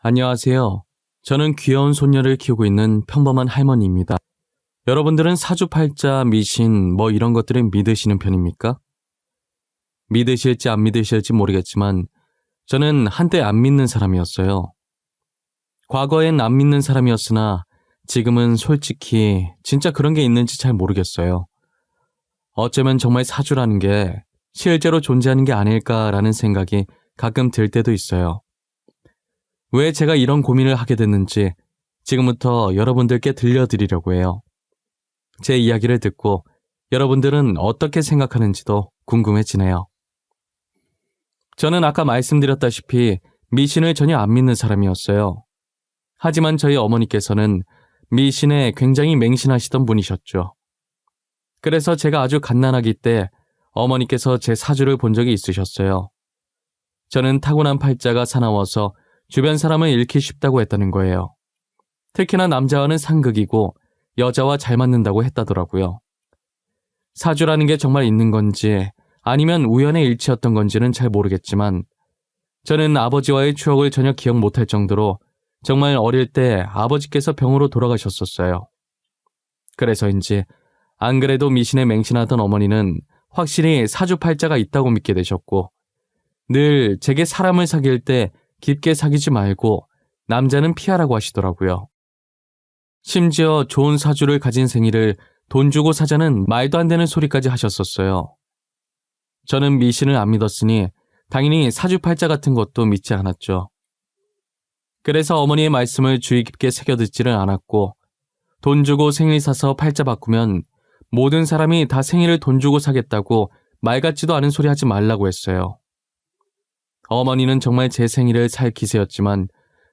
안녕하세요. 저는 귀여운 손녀를 키우고 있는 평범한 할머니입니다. 여러분들은 사주팔자, 미신, 이런 것들을 믿으시는 편입니까? 믿으실지 안 믿으실지 모르겠지만 저는 한때 안 믿는 사람이었어요. 과거엔 안 믿는 사람이었으나 지금은 솔직히 진짜 그런 게 있는지 잘 모르겠어요. 어쩌면 정말 사주라는 게 실제로 존재하는 게 아닐까라는 생각이 가끔 들 때도 있어요. 왜 제가 이런 고민을 하게 됐는지 지금부터 여러분들께 들려드리려고 해요. 제 이야기를 듣고 여러분들은 어떻게 생각하는지도 궁금해지네요. 저는 아까 말씀드렸다시피 미신을 전혀 안 믿는 사람이었어요. 하지만 저희 어머니께서는 미신에 굉장히 맹신하시던 분이셨죠. 그래서 제가 아주 갓난아기 때 어머니께서 제 사주를 본 적이 있으셨어요. 저는 타고난 팔자가 사나워서 주변 사람을 잃기 쉽다고 했다는 거예요. 특히나 남자와는 상극이고 여자와 잘 맞는다고 했다더라고요. 사주라는 게 정말 있는 건지 아니면 우연의 일치였던 건지는 잘 모르겠지만 저는 아버지와의 추억을 전혀 기억 못할 정도로 정말 어릴 때 아버지께서 병으로 돌아가셨었어요. 그래서인지 안 그래도 미신에 맹신하던 어머니는 확실히 사주팔자가 있다고 믿게 되셨고 늘 제게 사람을 사귈 때 깊게 사귀지 말고 남자는 피하라고 하시더라고요. 심지어 좋은 사주를 가진 생일을 돈 주고 사자는 말도 안 되는 소리까지 하셨었어요. 저는 미신을 안 믿었으니 당연히 사주팔자 같은 것도 믿지 않았죠. 그래서 어머니의 말씀을 주의 깊게 새겨듣지를 않았고 돈 주고 생일 사서 팔자 바꾸면 모든 사람이 다 생일을 돈 주고 사겠다고 말 같지도 않은 소리 하지 말라고 했어요. 어머니는 정말 제 생일을 살 기세였지만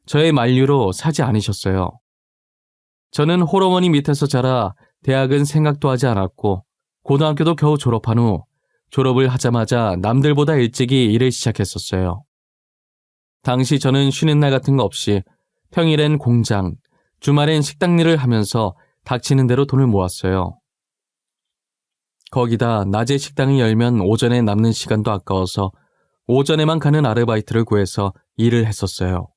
저의 만류로 사지 않으셨어요. 저는 홀어머니 밑에서 자라 대학은 생각도 하지 않았고 고등학교도 겨우 졸업한 후 졸업을 하자마자 남들보다 일찍이 일을 시작했었어요. 당시 저는 쉬는 날 같은 거 없이 평일엔 공장, 주말엔 식당 일을 하면서 닥치는 대로 돈을 모았어요. 거기다 낮에 식당을 열면 오전에 남는 시간도 아까워서 오전에만 가는 아르바이트를 구해서 일을 했었어요.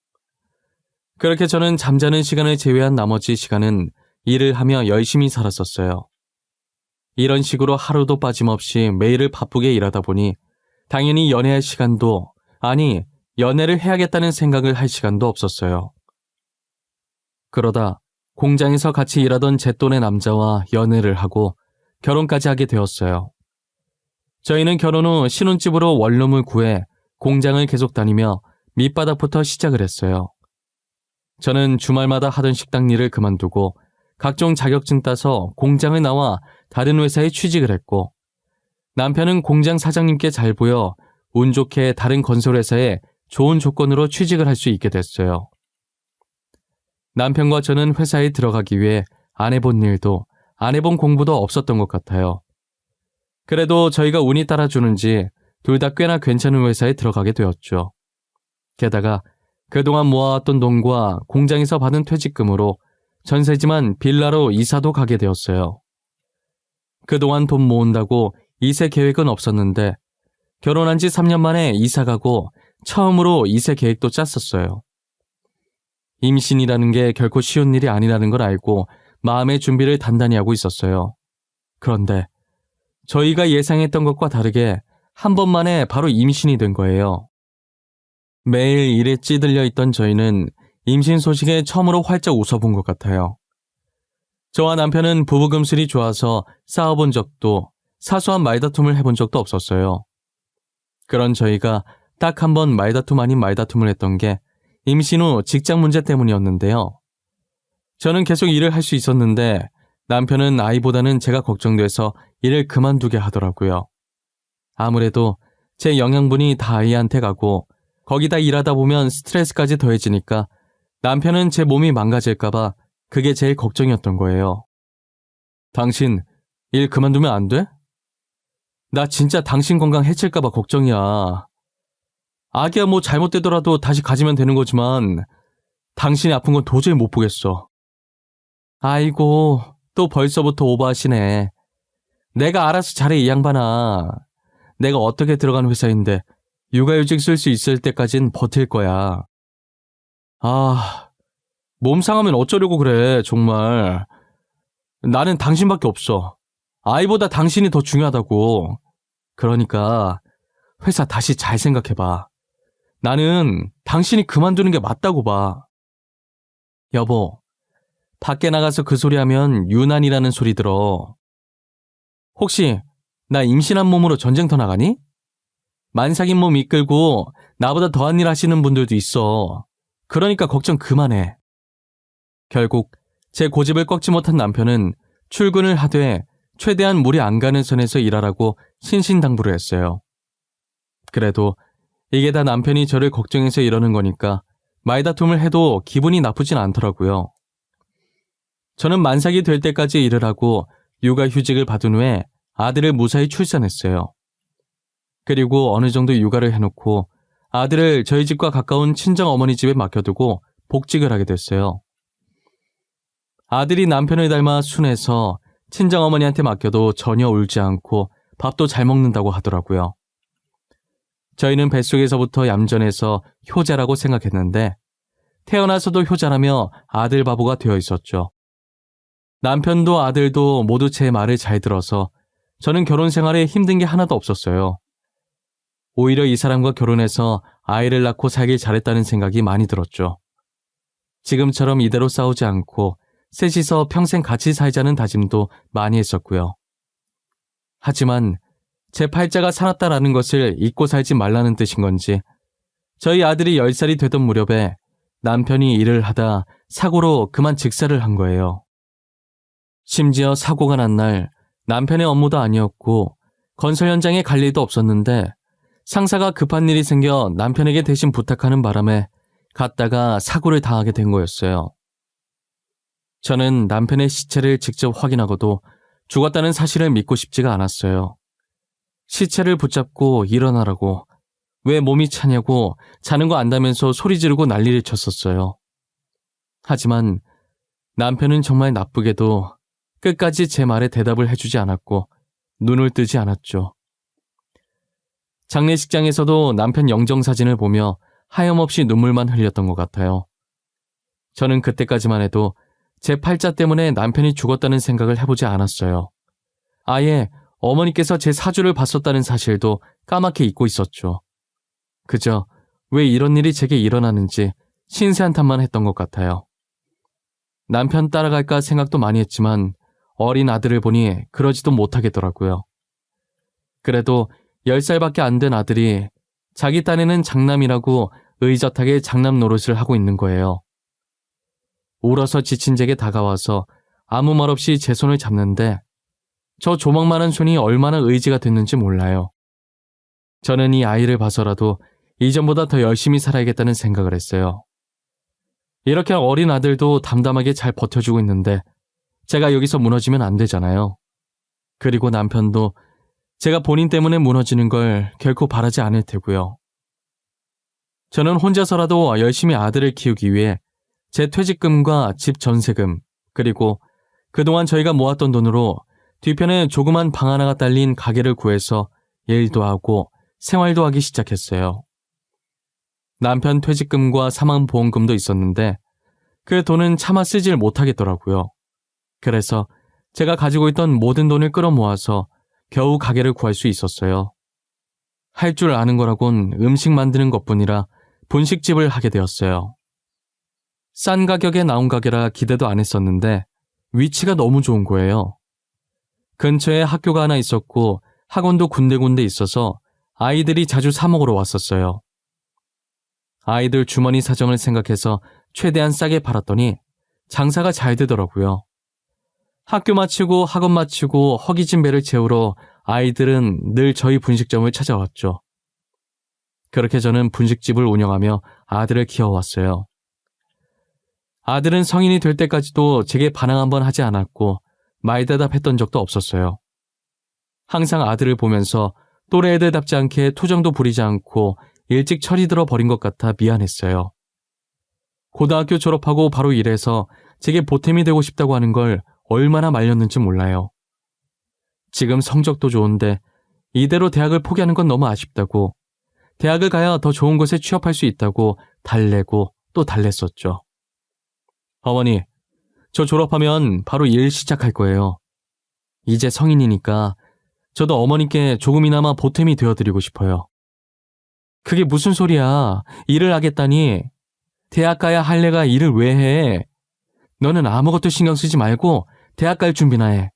그렇게 저는 잠자는 시간을 제외한 나머지 시간은 일을 하며 열심히 살았었어요. 이런 식으로 하루도 빠짐없이 매일을 바쁘게 일하다 보니 당연히 연애할 시간도, 아니 연애를 해야겠다는 생각을 할 시간도 없었어요. 그러다 공장에서 같이 일하던 제 또래 남자와 연애를 하고 결혼까지 하게 되었어요. 저희는 결혼 후 신혼집으로 원룸을 구해 공장을 계속 다니며 밑바닥부터 시작을 했어요. 저는 주말마다 하던 식당 일을 그만두고 각종 자격증 따서 공장을 나와 다른 회사에 취직을 했고 남편은 공장 사장님께 잘 보여 운 좋게 다른 건설회사에 좋은 조건으로 취직을 할 수 있게 됐어요. 남편과 저는 회사에 들어가기 위해 안 해본 일도 안 해본 공부도 없었던 것 같아요. 그래도 저희가 운이 따라주는지 둘 다 꽤나 괜찮은 회사에 들어가게 되었죠. 게다가 그동안 모아왔던 돈과 공장에서 받은 퇴직금으로 전세지만 빌라로 이사도 가게 되었어요. 그동안 돈 모은다고 이세 계획은 없었는데 결혼한 지 3년 만에 이사 가고 처음으로 이세 계획도 짰었어요. 임신이라는 게 결코 쉬운 일이 아니라는 걸 알고 마음의 준비를 단단히 하고 있었어요. 그런데 저희가 예상했던 것과 다르게 한 번만에 바로 임신이 된 거예요. 매일 일에 찌들려 있던 저희는 임신 소식에 처음으로 활짝 웃어본 것 같아요. 저와 남편은 부부금슬이 좋아서 싸워본 적도 사소한 말다툼을 해본 적도 없었어요. 그런 저희가 딱 한 번 말다툼 아닌 말다툼을 했던 게 임신 후 직장 문제 때문이었는데요. 저는 계속 일을 할 수 있었는데 남편은 아이보다는 제가 걱정돼서 일을 그만두게 하더라고요. 아무래도 제 영양분이 다 아이한테 가고 거기다 일하다 보면 스트레스까지 더해지니까 남편은 제 몸이 망가질까봐 그게 제일 걱정이었던 거예요. 당신 일 그만두면 안 돼? 나 진짜 당신 건강 해칠까봐 걱정이야. 아기야 뭐 잘못되더라도 다시 가지면 되는 거지만 당신이 아픈 건 도저히 못 보겠어. 아이고 또 벌써부터 오버하시네. 내가 알아서 잘해 이 양반아. 내가 어떻게 들어간 회사인데 육아휴직 쓸 수 있을 때까진 버틸 거야. 몸 상하면 어쩌려고 그래, 정말. 나는 당신밖에 없어. 아이보다 당신이 더 중요하다고. 그러니까 회사 다시 잘 생각해봐. 나는 당신이 그만두는 게 맞다고 봐. 여보, 밖에 나가서 그 소리 하면 유난이라는 소리 들어. 혹시 나 임신한 몸으로 전쟁터 나가니? 만삭인 몸 이끌고 나보다 더한 일 하시는 분들도 있어. 그러니까 걱정 그만해. 결국 제 고집을 꺾지 못한 남편은 출근을 하되 최대한 무리 안 가는 선에서 일하라고 신신당부를 했어요. 그래도 이게 다 남편이 저를 걱정해서 이러는 거니까 말다툼을 해도 기분이 나쁘진 않더라고요. 저는 만삭이 될 때까지 일을 하고 육아휴직을 받은 후에 아들을 무사히 출산했어요. 그리고 어느 정도 육아를 해놓고 아들을 저희 집과 가까운 친정어머니 집에 맡겨두고 복직을 하게 됐어요. 아들이 남편을 닮아 순해서 친정어머니한테 맡겨도 전혀 울지 않고 밥도 잘 먹는다고 하더라고요. 저희는 뱃속에서부터 얌전해서 효자라고 생각했는데 태어나서도 효자라며 아들 바보가 되어 있었죠. 남편도 아들도 모두 제 말을 잘 들어서 저는 결혼 생활에 힘든 게 하나도 없었어요. 오히려 이 사람과 결혼해서 아이를 낳고 살길 잘했다는 생각이 많이 들었죠. 지금처럼 이대로 싸우지 않고 셋이서 평생 같이 살자는 다짐도 많이 했었고요. 하지만 제 팔자가 살았다라는 것을 잊고 살지 말라는 뜻인 건지 저희 아들이 10살이 되던 무렵에 남편이 일을 하다 사고로 그만 직사를 한 거예요. 심지어 사고가 난 날 남편의 업무도 아니었고 건설 현장에 갈 일도 없었는데 상사가 급한 일이 생겨 남편에게 대신 부탁하는 바람에 갔다가 사고를 당하게 된 거였어요. 저는 남편의 시체를 직접 확인하고도 죽었다는 사실을 믿고 싶지가 않았어요. 시체를 붙잡고 일어나라고, 왜 몸이 차냐고 자는 거 안다면서 소리 지르고 난리를 쳤었어요. 하지만 남편은 정말 나쁘게도 끝까지 제 말에 대답을 해주지 않았고 눈을 뜨지 않았죠. 장례식장에서도 남편 영정사진을 보며 하염없이 눈물만 흘렸던 것 같아요. 저는 그때까지만 해도 제 팔자 때문에 남편이 죽었다는 생각을 해보지 않았어요. 아예 어머니께서 제 사주를 봤었다는 사실도 까맣게 잊고 있었죠. 그저 왜 이런 일이 제게 일어나는지 신세한탄만 했던 것 같아요. 남편 따라갈까 생각도 많이 했지만 어린 아들을 보니 그러지도 못하겠더라고요. 그래도 10살밖에 안 된 아들이 자기 딴에는 장남이라고 의젓하게 장남 노릇을 하고 있는 거예요. 울어서 지친 제게 다가와서 아무 말 없이 제 손을 잡는데 저 조망만한 손이 얼마나 의지가 됐는지 몰라요. 저는 이 아이를 봐서라도 이전보다 더 열심히 살아야겠다는 생각을 했어요. 이렇게 어린 아들도 담담하게 잘 버텨주고 있는데 제가 여기서 무너지면 안 되잖아요. 그리고 남편도 제가 본인 때문에 무너지는 걸 결코 바라지 않을 테고요. 저는 혼자서라도 열심히 아들을 키우기 위해 제 퇴직금과 집 전세금, 그리고 그동안 저희가 모았던 돈으로 뒤편에 조그만 방 하나가 딸린 가게를 구해서 일도 하고 생활도 하기 시작했어요. 남편 퇴직금과 사망보험금도 있었는데 그 돈은 차마 쓰질 못하겠더라고요. 그래서 제가 가지고 있던 모든 돈을 끌어모아서 겨우 가게를 구할 수 있었어요. 할 줄 아는 거라곤 음식 만드는 것뿐이라 분식집을 하게 되었어요. 싼 가격에 나온 가게라 기대도 안 했었는데 위치가 너무 좋은 거예요. 근처에 학교가 하나 있었고 학원도 군데군데 있어서 아이들이 자주 사 먹으러 왔었어요. 아이들 주머니 사정을 생각해서 최대한 싸게 팔았더니 장사가 잘 되더라고요. 학교 마치고 학원 마치고 허기진 배를 채우러 아이들은 늘 저희 분식점을 찾아왔죠. 그렇게 저는 분식집을 운영하며 아들을 키워왔어요. 아들은 성인이 될 때까지도 제게 반항 한번 하지 않았고 말대답했던 적도 없었어요. 항상 아들을 보면서 또래 애들답지 않게 투정도 부리지 않고 일찍 철이 들어 버린 것 같아 미안했어요. 고등학교 졸업하고 바로 일해서 제게 보탬이 되고 싶다고 하는 걸 얼마나 말렸는지 몰라요. 지금 성적도 좋은데 이대로 대학을 포기하는 건 너무 아쉽다고, 대학을 가야 더 좋은 곳에 취업할 수 있다고 달래고 또 달랬었죠. 어머니, 저 졸업하면 바로 일 시작할 거예요. 이제 성인이니까 저도 어머니께 조금이나마 보탬이 되어드리고 싶어요. 그게 무슨 소리야. 일을 하겠다니. 대학 가야 할 애가 일을 왜 해. 너는 아무것도 신경 쓰지 말고 대학 갈 준비나 해.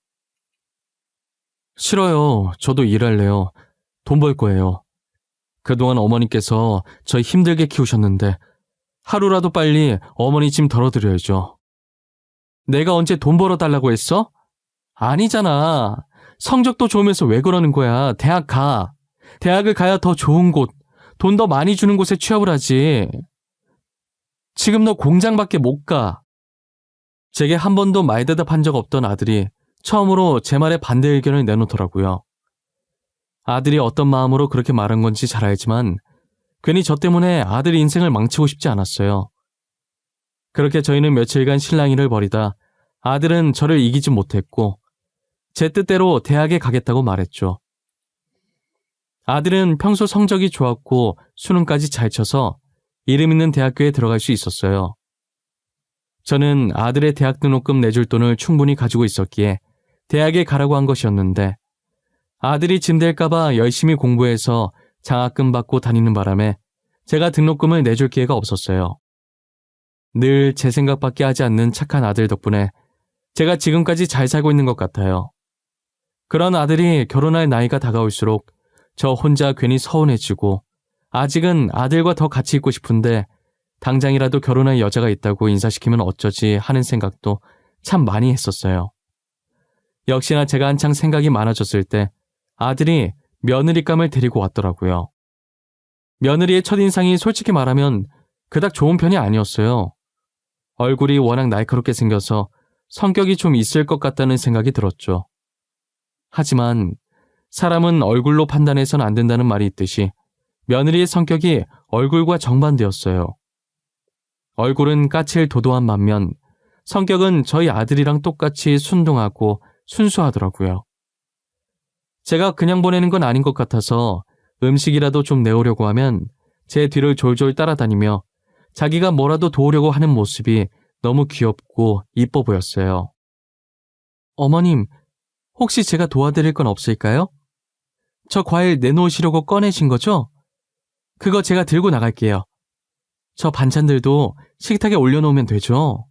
싫어요. 저도 일할래요. 돈 벌 거예요. 그동안 어머니께서 저 힘들게 키우셨는데 하루라도 빨리 어머니 짐 덜어드려야죠. 내가 언제 돈 벌어달라고 했어? 아니잖아. 성적도 좋으면서 왜 그러는 거야. 대학 가. 대학을 가야 더 좋은 곳, 돈 더 많이 주는 곳에 취업을 하지. 지금 너 공장밖에 못 가. 제게 한 번도 말대답한 적 없던 아들이 처음으로 제 말에 반대 의견을 내놓더라고요. 아들이 어떤 마음으로 그렇게 말한 건지 잘 알지만 괜히 저 때문에 아들 인생을 망치고 싶지 않았어요. 그렇게 저희는 며칠간 실랑이를 벌이다 아들은 저를 이기지 못했고 제 뜻대로 대학에 가겠다고 말했죠. 아들은 평소 성적이 좋았고 수능까지 잘 쳐서 이름 있는 대학교에 들어갈 수 있었어요. 저는 아들의 대학 등록금 내줄 돈을 충분히 가지고 있었기에 대학에 가라고 한 것이었는데 아들이 짐 될까봐 열심히 공부해서 장학금 받고 다니는 바람에 제가 등록금을 내줄 기회가 없었어요. 늘 제 생각밖에 하지 않는 착한 아들 덕분에 제가 지금까지 잘 살고 있는 것 같아요. 그런 아들이 결혼할 나이가 다가올수록 저 혼자 괜히 서운해지고 아직은 아들과 더 같이 있고 싶은데 당장이라도 결혼할 여자가 있다고 인사시키면 어쩌지 하는 생각도 참 많이 했었어요. 역시나 제가 한창 생각이 많아졌을 때 아들이 며느리감을 데리고 왔더라고요. 며느리의 첫인상이 솔직히 말하면 그닥 좋은 편이 아니었어요. 얼굴이 워낙 날카롭게 생겨서 성격이 좀 있을 것 같다는 생각이 들었죠. 하지만 사람은 얼굴로 판단해선 안 된다는 말이 있듯이 며느리의 성격이 얼굴과 정반대였어요. 얼굴은 까칠 도도한 반면 성격은 저희 아들이랑 똑같이 순둥하고 순수하더라고요. 제가 그냥 보내는 건 아닌 것 같아서 음식이라도 좀 내오려고 하면 제 뒤를 졸졸 따라다니며 자기가 뭐라도 도우려고 하는 모습이 너무 귀엽고 이뻐 보였어요. 어머님, 혹시 제가 도와드릴 건 없을까요? 저 과일 내놓으시려고 꺼내신 거죠? 그거 제가 들고 나갈게요. 저 반찬들도 식탁에 올려놓으면 되죠?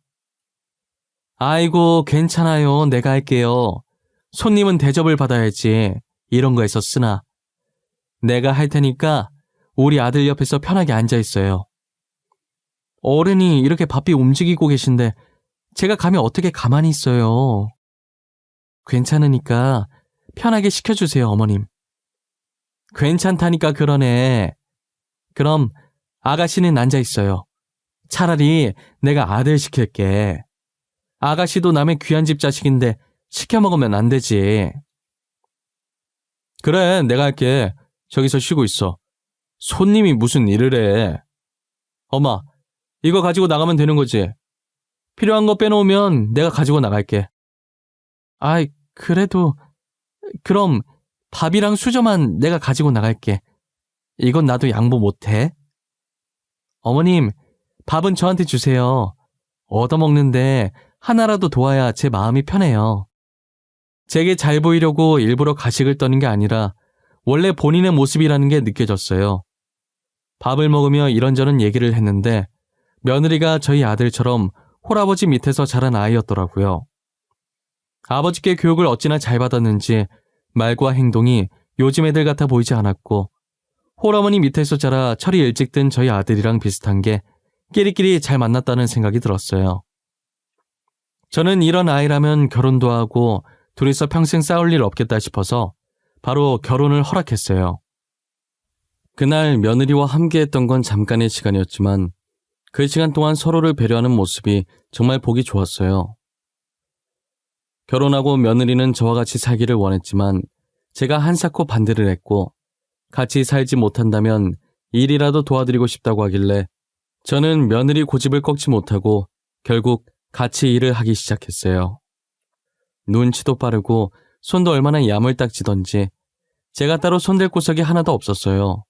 아이고, 괜찮아요. 내가 할게요. 손님은 대접을 받아야지. 이런 거에서 쓰나. 내가 할 테니까 우리 아들 옆에서 편하게 앉아있어요. 어른이 이렇게 바삐 움직이고 계신데 제가 가면 어떻게 가만히 있어요. 괜찮으니까 편하게 시켜주세요, 어머님. 괜찮다니까 그러네. 그럼 아가씨는 앉아있어요. 차라리 내가 아들 시킬게. 아가씨도 남의 귀한 집 자식인데 시켜 먹으면 안 되지. 그래, 내가 할게. 저기서 쉬고 있어. 손님이 무슨 일을 해. 엄마, 이거 가지고 나가면 되는 거지? 필요한 거 빼놓으면 내가 가지고 나갈게. 아이, 그래도 그럼 밥이랑 수저만 내가 가지고 나갈게. 이건 나도 양보 못해. 어머님, 밥은 저한테 주세요. 얻어먹는데 하나라도 도와야 제 마음이 편해요. 제게 잘 보이려고 일부러 가식을 떠는 게 아니라 원래 본인의 모습이라는 게 느껴졌어요. 밥을 먹으며 이런저런 얘기를 했는데 며느리가 저희 아들처럼 홀아버지 밑에서 자란 아이였더라고요. 아버지께 교육을 어찌나 잘 받았는지 말과 행동이 요즘 애들 같아 보이지 않았고 홀어머니 밑에서 자라 철이 일찍 든 저희 아들이랑 비슷한 게 끼리끼리 잘 만났다는 생각이 들었어요. 저는 이런 아이라면 결혼도 하고 둘이서 평생 싸울 일 없겠다 싶어서 바로 결혼을 허락했어요. 그날 며느리와 함께했던 건 잠깐의 시간이었지만 그 시간 동안 서로를 배려하는 모습이 정말 보기 좋았어요. 결혼하고 며느리는 저와 같이 살기를 원했지만 제가 한사코 반대를 했고 같이 살지 못한다면 일이라도 도와드리고 싶다고 하길래 저는 며느리 고집을 꺾지 못하고 결국 같이 일을 하기 시작했어요. 눈치도 빠르고 손도 얼마나 야물딱지던지 제가 따로 손댈 구석이 하나도 없었어요.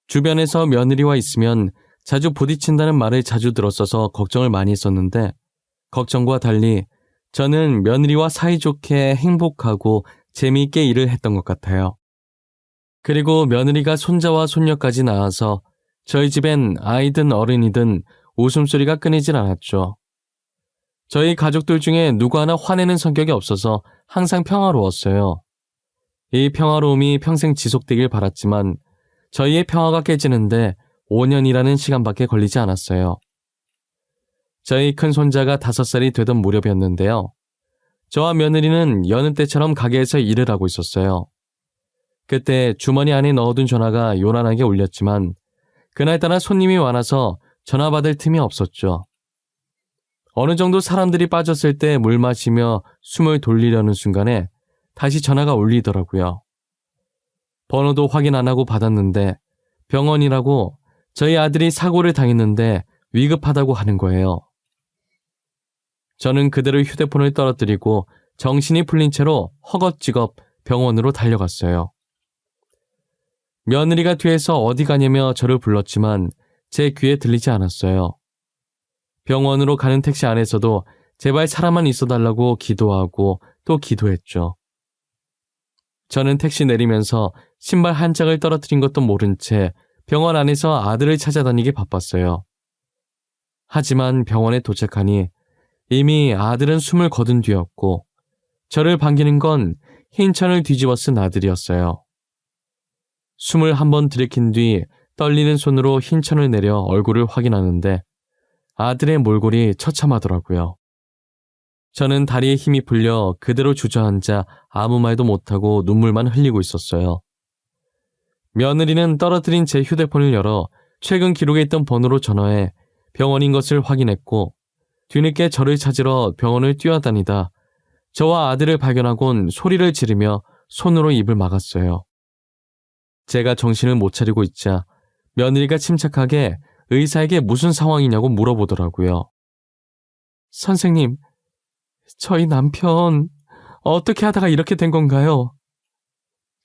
주변에서 며느리와 있으면 자주 부딪힌다는 말을 자주 들었어서 걱정을 많이 했었는데 걱정과 달리 저는 며느리와 사이좋게 행복하고 재미있게 일을 했던 것 같아요. 그리고 며느리가 손자와 손녀까지 낳아서 저희 집엔 아이든 어른이든 웃음소리가 끊이질 않았죠. 저희 가족들 중에 누구 하나 화내는 성격이 없어서 항상 평화로웠어요. 이 평화로움이 평생 지속되길 바랐지만 저희의 평화가 깨지는데 5년이라는 시간밖에 걸리지 않았어요. 저희 큰 손자가 5살이 되던 무렵이었는데요. 저와 며느리는 여느 때처럼 가게에서 일을 하고 있었어요. 그때 주머니 안에 넣어둔 전화가 요란하게 울렸지만 그날따라 손님이 많아서 전화 받을 틈이 없었죠. 어느 정도 사람들이 빠졌을 때 물 마시며 숨을 돌리려는 순간에 다시 전화가 울리더라고요. 번호도 확인 안 하고 받았는데 병원이라고 저희 아들이 사고를 당했는데 위급하다고 하는 거예요. 저는 그대로 휴대폰을 떨어뜨리고 정신이 풀린 채로 허겁지겁 병원으로 달려갔어요. 며느리가 뒤에서 어디 가냐며 저를 불렀지만 제 귀에 들리지 않았어요. 병원으로 가는 택시 안에서도 제발 사람만 있어달라고 기도하고 또 기도했죠. 저는 택시 내리면서 신발 한 짝을 떨어뜨린 것도 모른 채 병원 안에서 아들을 찾아다니기 바빴어요. 하지만 병원에 도착하니 이미 아들은 숨을 거둔 뒤였고 저를 반기는 건 흰 천을 뒤집어 쓴 아들이었어요. 숨을 한번 들이킨 뒤 떨리는 손으로 흰 천을 내려 얼굴을 확인하는데 아들의 몰골이 처참하더라고요. 저는 다리에 힘이 풀려 그대로 주저앉아 아무 말도 못하고 눈물만 흘리고 있었어요. 며느리는 떨어뜨린 제 휴대폰을 열어 최근 기록에 있던 번호로 전화해 병원인 것을 확인했고 뒤늦게 저를 찾으러 병원을 뛰어다니다 저와 아들을 발견하곤 소리를 지르며 손으로 입을 막았어요. 제가 정신을 못 차리고 있자 며느리가 침착하게 의사에게 무슨 상황이냐고 물어보더라고요. 선생님, 저희 남편 어떻게 하다가 이렇게 된 건가요?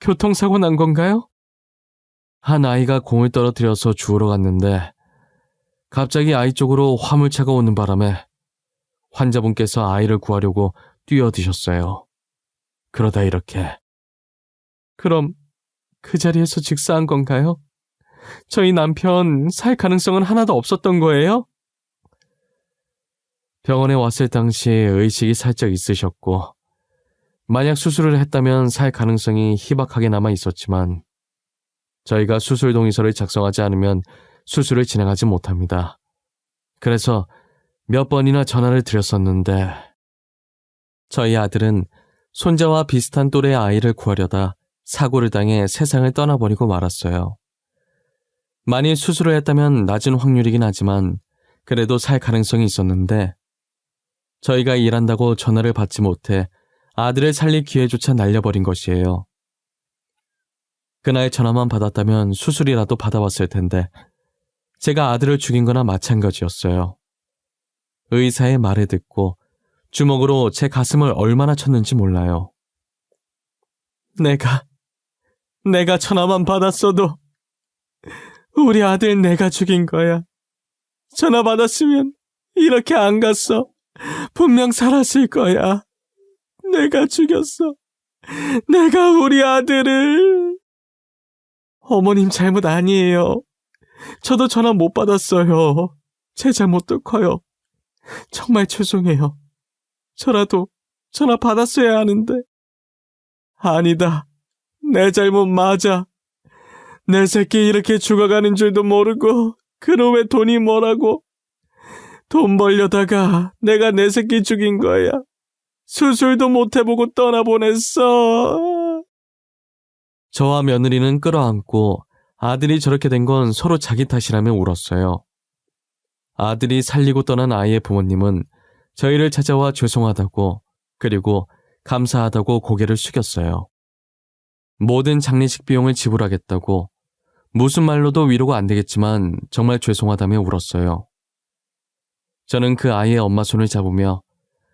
교통사고 난 건가요? 한 아이가 공을 떨어뜨려서 주우러 갔는데 갑자기 아이 쪽으로 화물차가 오는 바람에 환자분께서 아이를 구하려고 뛰어드셨어요. 그러다 이렇게. 그럼 그 자리에서 직사한 건가요? 저희 남편 살 가능성은 하나도 없었던 거예요? 병원에 왔을 당시 의식이 살짝 있으셨고 만약 수술을 했다면 살 가능성이 희박하게 남아 있었지만 저희가 수술 동의서를 작성하지 않으면 수술을 진행하지 못합니다. 그래서 몇 번이나 전화를 드렸었는데 저희 아들은 손자와 비슷한 또래의 아이를 구하려다 사고를 당해 세상을 떠나버리고 말았어요. 만일 수술을 했다면 낮은 확률이긴 하지만 그래도 살 가능성이 있었는데 저희가 일한다고 전화를 받지 못해 아들을 살릴 기회조차 날려버린 것이에요. 그날 전화만 받았다면 수술이라도 받아왔을 텐데 제가 아들을 죽인 거나 마찬가지였어요. 의사의 말을 듣고 주먹으로 제 가슴을 얼마나 쳤는지 몰라요. 내가 전화만 받았어도 우리 아들 내가 죽인 거야. 전화 받았으면 이렇게 안 갔어. 분명 살았을 거야. 내가 죽였어. 내가 우리 아들을. 어머님 잘못 아니에요. 저도 전화 못 받았어요. 제 잘못도 커요. 정말 죄송해요. 저라도 전화 받았어야 하는데. 아니다. 내 잘못 맞아. 내 새끼 이렇게 죽어가는 줄도 모르고 그놈의 돈이 뭐라고. 돈 벌려다가 내가 내 새끼 죽인 거야. 수술도 못 해보고 떠나보냈어. 저와 며느리는 끌어안고 아들이 저렇게 된 건 서로 자기 탓이라며 울었어요. 아들이 살리고 떠난 아이의 부모님은 저희를 찾아와 죄송하다고 그리고 감사하다고 고개를 숙였어요. 모든 장례식 비용을 지불하겠다고 무슨 말로도 위로가 안 되겠지만 정말 죄송하다며 울었어요. 저는 그 아이의 엄마 손을 잡으며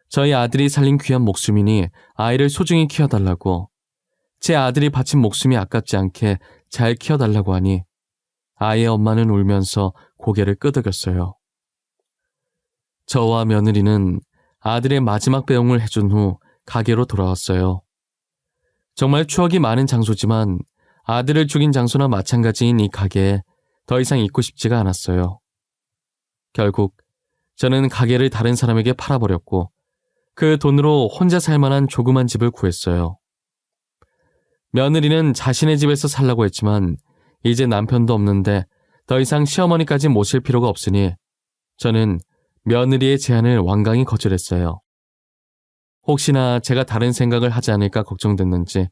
저희 아들이 살린 귀한 목숨이니 아이를 소중히 키워달라고 제 아들이 바친 목숨이 아깝지 않게 잘 키워달라고 하니 아이의 엄마는 울면서 고개를 끄덕였어요. 저와 며느리는 아들의 마지막 배웅을 해준 후 가게로 돌아왔어요. 정말 추억이 많은 장소지만 아들을 죽인 장소나 마찬가지인 이 가게에 더 이상 있고 싶지가 않았어요. 결국 저는 가게를 다른 사람에게 팔아버렸고 그 돈으로 혼자 살 만한 조그만 집을 구했어요. 며느리는 자신의 집에서 살라고 했지만 이제 남편도 없는데 더 이상 시어머니까지 모실 필요가 없으니 저는 며느리의 제안을 완강히 거절했어요. 혹시나 제가 다른 생각을 하지 않을까 걱정됐는지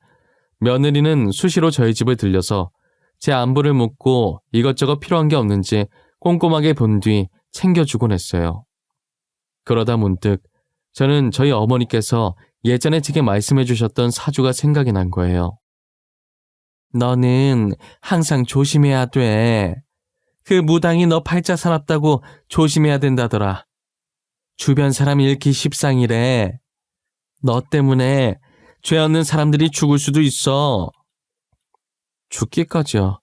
며느리는 수시로 저희 집을 들려서 제 안부를 묻고 이것저것 필요한 게 없는지 꼼꼼하게 본 뒤 챙겨주곤 했어요. 그러다 문득 저는 저희 어머니께서 예전에 제게 말씀해 주셨던 사주가 생각이 난 거예요. 너는 항상 조심해야 돼. 그 무당이 너 팔자 사납다고 조심해야 된다더라. 주변 사람 잃기 십상이래. 너 때문에 죄 없는 사람들이 죽을 수도 있어. 죽기까지요.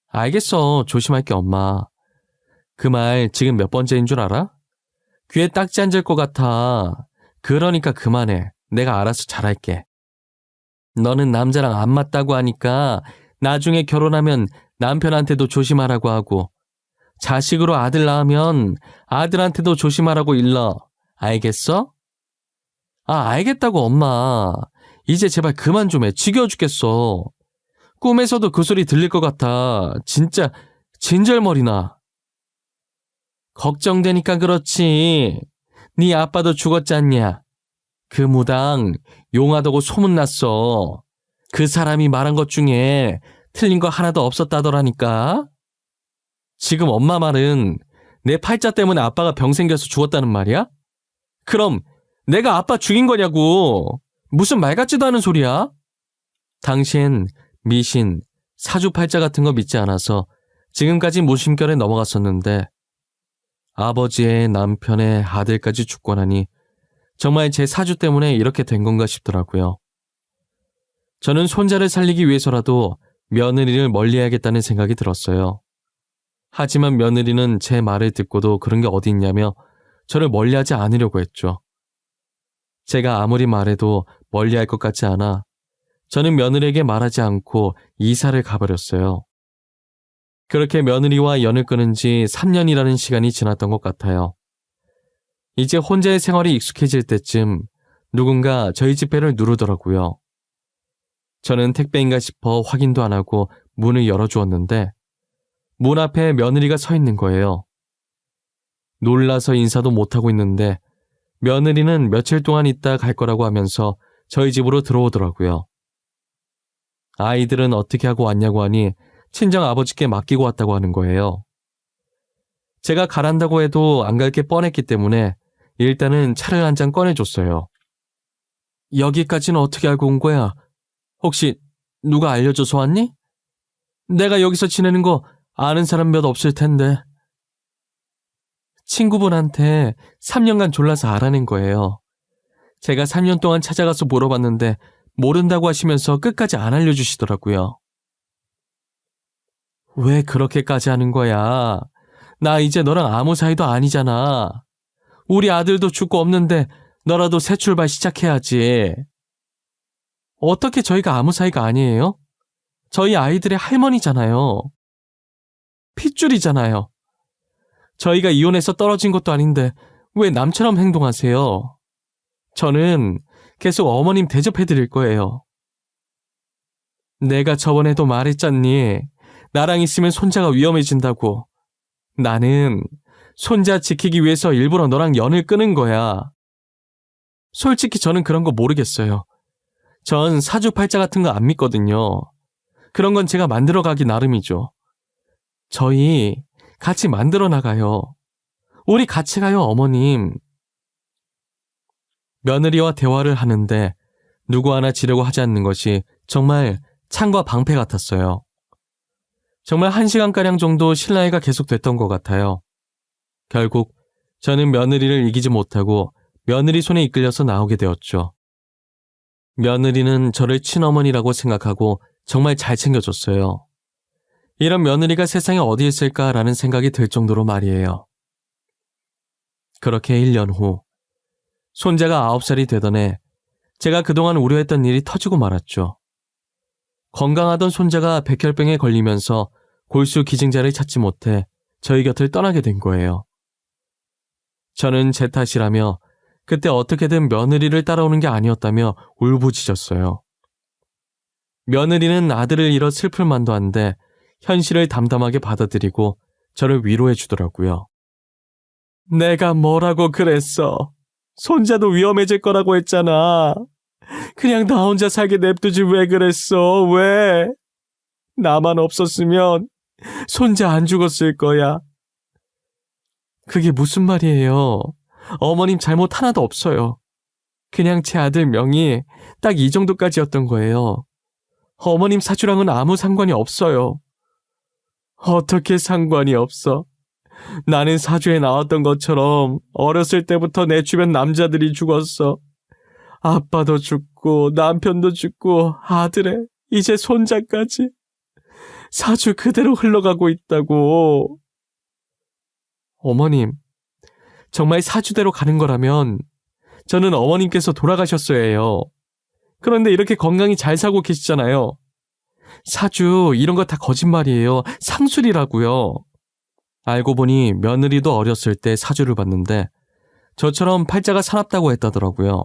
알겠어. 조심할게 엄마. 그 말 지금 몇 번째인 줄 알아? 귀에 딱지 앉을 것 같아. 그러니까 그만해. 내가 알아서 잘할게. 너는 남자랑 안 맞다고 하니까 나중에 결혼하면 남편한테도 조심하라고 하고 자식으로 아들 낳으면 아들한테도 조심하라고 일러. 알겠어? 알겠다고 엄마. 이제 제발 그만 좀 해. 지겨워 죽겠어. 꿈에서도 그 소리 들릴 것 같아. 진짜 진절머리나. 걱정되니까 그렇지. 네 아빠도 죽었잖냐. 그 무당 용하다고 소문났어. 그 사람이 말한 것 중에 틀린 거 하나도 없었다더라니까. 지금 엄마 말은 내 팔자 때문에 아빠가 병 생겨서 죽었다는 말이야? 그럼 내가 아빠 죽인 거냐고. 무슨 말 같지도 않은 소리야? 당시엔 미신, 사주팔자 같은 거 믿지 않아서 지금까지 무심결에 넘어갔었는데 아버지의 남편의 아들까지 죽고 나니 정말 제 사주 때문에 이렇게 된 건가 싶더라고요. 저는 손자를 살리기 위해서라도 며느리를 멀리해야겠다는 생각이 들었어요. 하지만 며느리는 제 말을 듣고도 그런 게 어디 있냐며 저를 멀리하지 않으려고 했죠. 제가 아무리 말해도 멀리할 것 같지 않아 저는 며느리에게 말하지 않고 이사를 가버렸어요. 그렇게 며느리와 연을 끊은 지 3년이라는 시간이 지났던 것 같아요. 이제 혼자의 생활이 익숙해질 때쯤 누군가 저희 집 배를 누르더라고요. 저는 택배인가 싶어 확인도 안 하고 문을 열어주었는데 문 앞에 며느리가 서 있는 거예요. 놀라서 인사도 못하고 있는데 며느리는 며칠 동안 있다 갈 거라고 하면서 저희 집으로 들어오더라고요. 아이들은 어떻게 하고 왔냐고 하니 친정 아버지께 맡기고 왔다고 하는 거예요. 제가 가란다고 해도 안 갈 게 뻔했기 때문에 일단은 차를 한 잔 꺼내줬어요. 여기까지는 어떻게 알고 온 거야? 혹시 누가 알려줘서 왔니? 내가 여기서 지내는 거 아는 사람 몇 없을 텐데. 친구분한테 3년간 졸라서 알아낸 거예요. 제가 3년 동안 찾아가서 물어봤는데 모른다고 하시면서 끝까지 안 알려주시더라고요. 왜 그렇게까지 하는 거야? 나 이제 너랑 아무 사이도 아니잖아. 우리 아들도 죽고 없는데 너라도 새 출발 시작해야지. 어떻게 저희가 아무 사이가 아니에요? 저희 아이들의 할머니잖아요. 핏줄이잖아요. 저희가 이혼해서 떨어진 것도 아닌데 왜 남처럼 행동하세요? 저는 계속 어머님 대접해드릴 거예요. 내가 저번에도 말했잖니. 나랑 있으면 손자가 위험해진다고. 나는 손자 지키기 위해서 일부러 너랑 연을 끊은 거야. 솔직히 저는 그런 거 모르겠어요. 전 사주팔자 같은 거 안 믿거든요. 그런 건 제가 만들어가기 나름이죠. 저희 같이 만들어 나가요. 우리 같이 가요, 어머님. 며느리와 대화를 하는데 누구 하나 지려고 하지 않는 것이 정말 창과 방패 같았어요. 정말 1시간가량 정도 실랑이가 계속됐던 것 같아요. 결국 저는 며느리를 이기지 못하고 며느리 손에 이끌려서 나오게 되었죠. 며느리는 저를 친어머니라고 생각하고 정말 잘 챙겨줬어요. 이런 며느리가 세상에 어디 있을까라는 생각이 들 정도로 말이에요. 그렇게 1년 후, 손자가 9살이 되던 해 제가 그동안 우려했던 일이 터지고 말았죠. 건강하던 손자가 백혈병에 걸리면서 골수 기증자를 찾지 못해 저희 곁을 떠나게 된 거예요. 저는 제 탓이라며 그때 어떻게든 며느리를 따라오는 게 아니었다며 울부짖었어요. 며느리는 아들을 잃어 슬플 만도 한데 현실을 담담하게 받아들이고 저를 위로해 주더라고요. 내가 뭐라고 그랬어. 손자도 위험해질 거라고 했잖아. 그냥 나 혼자 살게 냅두지 왜 그랬어? 왜? 나만 없었으면 손자 안 죽었을 거야. 그게 무슨 말이에요? 어머님 잘못 하나도 없어요. 그냥 제 아들 명이 딱 이 정도까지였던 거예요. 어머님 사주랑은 아무 상관이 없어요. 어떻게 상관이 없어? 나는 사주에 나왔던 것처럼 어렸을 때부터 내 주변 남자들이 죽었어. 아빠도 죽고 남편도 죽고 아들에 이제 손자까지. 사주 그대로 흘러가고 있다고. 어머님, 정말 사주대로 가는 거라면 저는 어머님께서 돌아가셨어야 해요. 그런데 이렇게 건강히 잘 살고 계시잖아요. 사주 이런 거 다 거짓말이에요. 상술이라고요. 알고 보니 며느리도 어렸을 때 사주를 봤는데 저처럼 팔자가 사납다고 했다더라고요.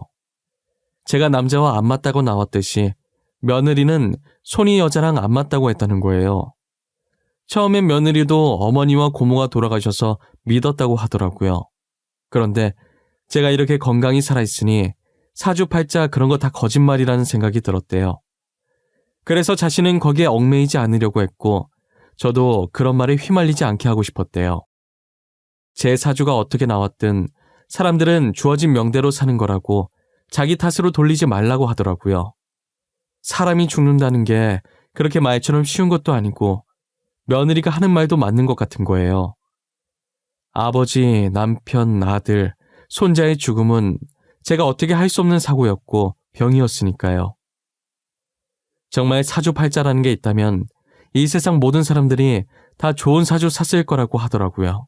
제가 남자와 안 맞다고 나왔듯이 며느리는 손이 여자랑 안 맞다고 했다는 거예요. 처음엔 며느리도 어머니와 고모가 돌아가셔서 믿었다고 하더라고요. 그런데 제가 이렇게 건강히 살아있으니 사주팔자 그런 거 다 거짓말이라는 생각이 들었대요. 그래서 자신은 거기에 얽매이지 않으려고 했고 저도 그런 말에 휘말리지 않게 하고 싶었대요. 제 사주가 어떻게 나왔든 사람들은 주어진 명대로 사는 거라고 자기 탓으로 돌리지 말라고 하더라고요. 사람이 죽는다는 게 그렇게 말처럼 쉬운 것도 아니고 며느리가 하는 말도 맞는 것 같은 거예요. 아버지, 남편, 아들, 손자의 죽음은 제가 어떻게 할 수 없는 사고였고 병이었으니까요. 정말 사주팔자라는 게 있다면 이 세상 모든 사람들이 다 좋은 사주 샀을 거라고 하더라고요.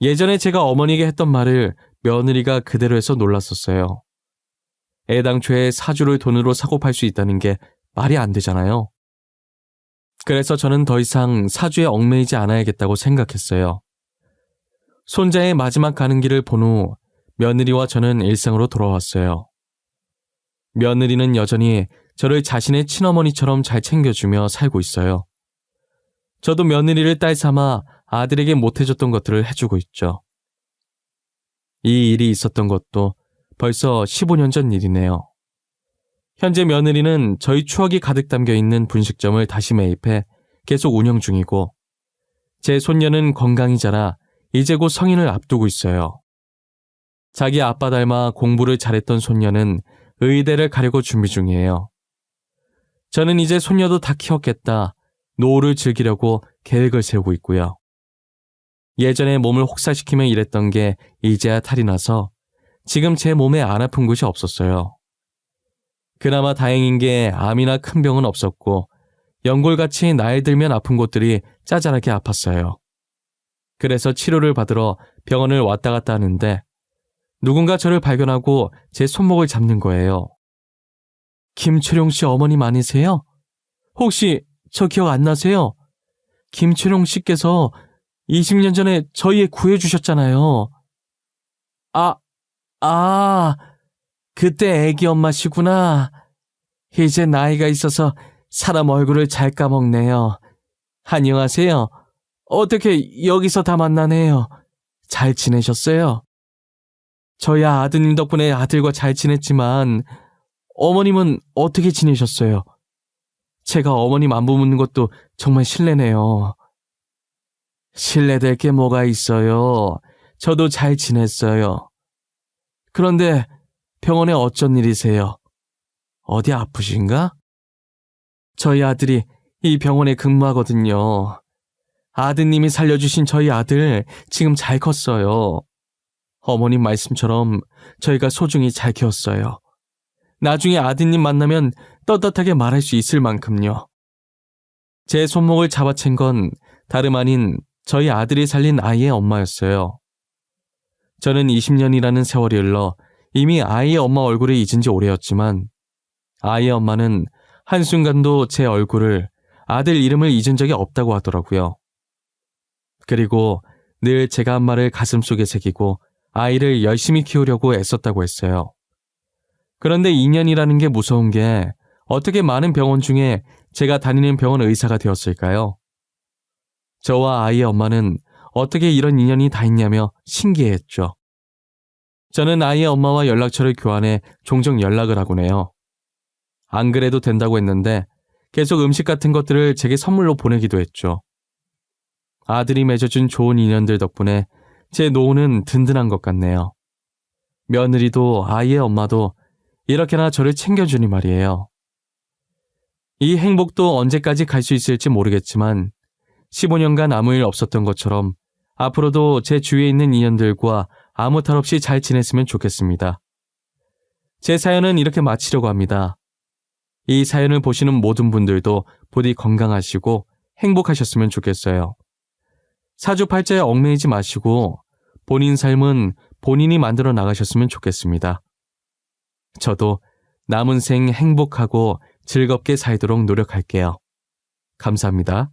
예전에 제가 어머니에게 했던 말을 며느리가 그대로 해서 놀랐었어요. 애당초에 사주를 돈으로 사고 팔 수 있다는 게 말이 안 되잖아요. 그래서 저는 더 이상 사주에 얽매이지 않아야겠다고 생각했어요. 손자의 마지막 가는 길을 본 후 며느리와 저는 일상으로 돌아왔어요. 며느리는 여전히 저를 자신의 친어머니처럼 잘 챙겨주며 살고 있어요. 저도 며느리를 딸 삼아 아들에게 못해줬던 것들을 해주고 있죠. 이 일이 있었던 것도 벌써 15년 전 일이네요. 현재 며느리는 저희 추억이 가득 담겨 있는 분식점을 다시 매입해 계속 운영 중이고 제 손녀는 건강히 자라 이제 곧 성인을 앞두고 있어요. 자기 아빠 닮아 공부를 잘했던 손녀는 의대를 가려고 준비 중이에요. 저는 이제 손녀도 다 키웠겠다, 노후를 즐기려고 계획을 세우고 있고요. 예전에 몸을 혹사시키며 일했던 게 이제야 탈이 나서 지금 제 몸에 안 아픈 곳이 없었어요. 그나마 다행인 게 암이나 큰 병은 없었고 연골같이 나이 들면 아픈 곳들이 짜잘하게 아팠어요. 그래서 치료를 받으러 병원을 왔다 갔다 하는데 누군가 저를 발견하고 제 손목을 잡는 거예요. 김철용 씨 어머님 아니세요? 혹시 저 기억 안 나세요? 김철용 씨께서 20년 전에 저희 애 구해주셨잖아요. 그때 애기 엄마시구나. 이제 나이가 있어서 사람 얼굴을 잘 까먹네요. 안녕하세요. 어떻게 여기서 다 만나네요. 잘 지내셨어요? 저희 아드님 덕분에 아들과 잘 지냈지만 어머님은 어떻게 지내셨어요? 제가 어머님 안부 묻는 것도 정말 실례네요. 실례될 게 뭐가 있어요. 저도 잘 지냈어요. 그런데 병원에 어쩐 일이세요? 어디 아프신가? 저희 아들이 이 병원에 근무하거든요. 아드님이 살려주신 저희 아들 지금 잘 컸어요. 어머님 말씀처럼 저희가 소중히 잘 키웠어요. 나중에 아드님 만나면 떳떳하게 말할 수 있을 만큼요. 제 손목을 잡아챈 건 다름 아닌 저희 아들이 살린 아이의 엄마였어요. 저는 20년이라는 세월이 흘러 이미 아이의 엄마 얼굴을 잊은 지 오래였지만 아이의 엄마는 한순간도 제 얼굴을, 아들 이름을 잊은 적이 없다고 하더라고요. 그리고 늘 제가 한 말을 가슴속에 새기고 아이를 열심히 키우려고 애썼다고 했어요. 그런데 인연이라는 게 무서운 게 어떻게 많은 병원 중에 제가 다니는 병원 의사가 되었을까요? 저와 아이의 엄마는 어떻게 이런 인연이 다 있냐며 신기해했죠. 저는 아이의 엄마와 연락처를 교환해 종종 연락을 하곤 해요. 안 그래도 된다고 했는데 계속 음식 같은 것들을 제게 선물로 보내기도 했죠. 아들이 맺어준 좋은 인연들 덕분에 제 노후는 든든한 것 같네요. 며느리도 아이의 엄마도 이렇게나 저를 챙겨주니 말이에요. 이 행복도 언제까지 갈 수 있을지 모르겠지만 15년간 아무 일 없었던 것처럼 앞으로도 제 주위에 있는 인연들과 아무 탈 없이 잘 지냈으면 좋겠습니다. 제 사연은 이렇게 마치려고 합니다. 이 사연을 보시는 모든 분들도 부디 건강하시고 행복하셨으면 좋겠어요. 사주팔자에 얽매이지 마시고 본인 삶은 본인이 만들어 나가셨으면 좋겠습니다. 저도 남은 생 행복하고 즐겁게 살도록 노력할게요. 감사합니다.